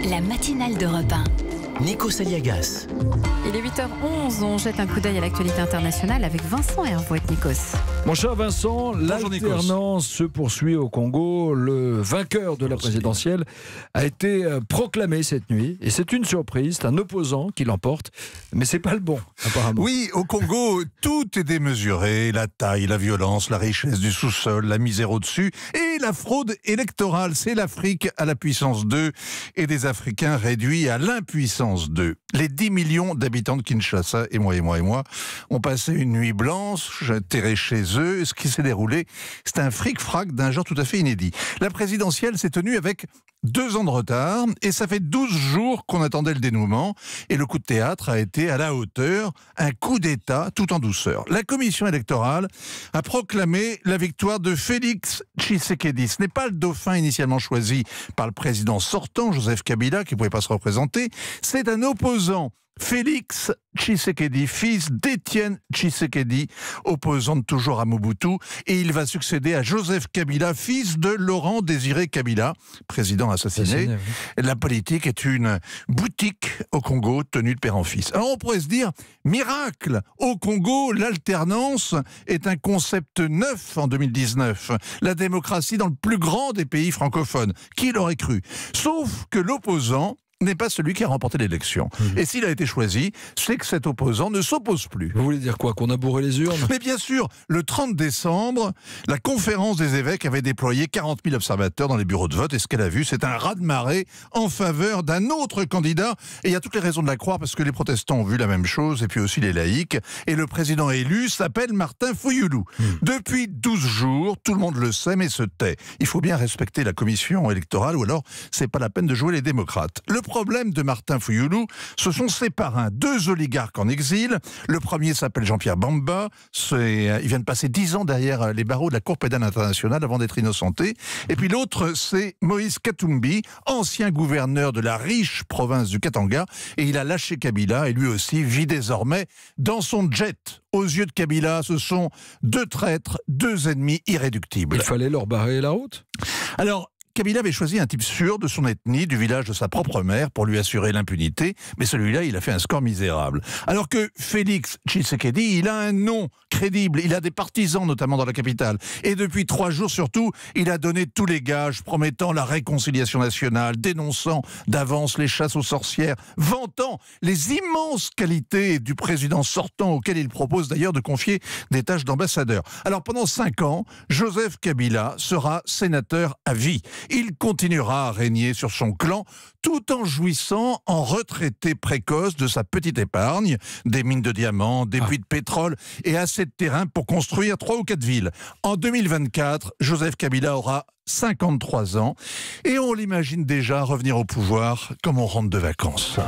La matinale d'Europe 1. Nikos Aliagas. Il est 8h11, on jette un coup d'œil à l'actualité internationale avec Vincent Hervouet. Nikos. Mon cher Vincent, l'alternance se poursuit au Congo. Le vainqueur de la présidentielle a été proclamé cette nuit. Et c'est une surprise, c'est un opposant qui l'emporte. Mais c'est pas le bon, apparemment. Oui, au Congo, tout est démesuré. La taille, la violence, la richesse du sous-sol, la misère au-dessus et la fraude électorale. C'est l'Afrique à la puissance 2 et des Africains réduits à l'impuissance 2. Les 10 millions d'habitants de Kinshasa, et moi, ont passé une nuit blanche, atterrés chez eux. Ce qui s'est déroulé, c'est un fric-frac d'un genre tout à fait inédit. La présidentielle s'est tenue avec 2 ans de retard, et ça fait 12 jours qu'on attendait le dénouement, et le coup de théâtre a été à la hauteur, un coup d'État tout en douceur. La commission électorale a proclamé la victoire de Félix Tshisekedi. Ce n'est pas le dauphin initialement choisi par le président sortant, Joseph Kabila, qui ne pouvait pas se représenter, c'est un opposant. Félix Tshisekedi, fils d'Étienne Tshisekedi, opposant toujours à Mobutu, et il va succéder à Joseph Kabila, fils de Laurent Désiré Kabila, président assassiné. Oui. La politique est une boutique au Congo tenue de père en fils. Alors on pourrait se dire, miracle, au Congo, l'alternance est un concept neuf en 2019. La démocratie dans le plus grand des pays francophones. Qui l'aurait cru? Sauf que l'opposant n'est pas celui qui a remporté l'élection. Et s'il a été choisi, c'est que cet opposant ne s'oppose plus. Vous voulez dire quoi? Qu'on a bourré les urnes? Mais bien sûr, le 30 décembre, la conférence des évêques avait déployé 40 000 observateurs dans les bureaux de vote, et ce qu'elle a vu, c'est un raz-de-marée en faveur d'un autre candidat. Et il y a toutes les raisons de la croire, parce que les protestants ont vu la même chose, et puis aussi les laïcs. Et le président élu s'appelle Martin Fayulu. Depuis 12 jours, tout le monde le sait, mais se tait. Il faut bien respecter la commission électorale, ou alors c'est pas la peine de jouer les démocrates. Le problème de Martin Fayulu, ce sont ses parrains, 2 oligarques en exil. Le premier s'appelle Jean-Pierre Bamba. Il vient de passer 10 ans derrière les barreaux de la Cour pénale internationale avant d'être innocenté. Et puis l'autre, c'est Moïse Katumbi, ancien gouverneur de la riche province du Katanga. Et il a lâché Kabila et lui aussi vit désormais dans son jet. Aux yeux de Kabila, ce sont 2 traîtres, 2 ennemis irréductibles. Il fallait leur barrer la route. Alors, Kabila avait choisi un type sûr de son ethnie, du village de sa propre mère, pour lui assurer l'impunité, mais celui-là, il a fait un score misérable. Alors que Félix Tshisekedi, il a un nom crédible, il a des partisans, notamment dans la capitale, et depuis 3 jours surtout, il a donné tous les gages, promettant la réconciliation nationale, dénonçant d'avance les chasses aux sorcières, vantant les immenses qualités du président sortant, auquel il propose d'ailleurs de confier des tâches d'ambassadeur. Alors pendant 5 ans, Joseph Kabila sera sénateur à vie. Il continuera à régner sur son clan tout en jouissant en retraité précoce de sa petite épargne, des mines de diamants, des puits de pétrole et assez de terrain pour construire 3 ou 4 villes. En 2024, Joseph Kabila aura 53 ans et on l'imagine déjà revenir au pouvoir comme on rentre de vacances.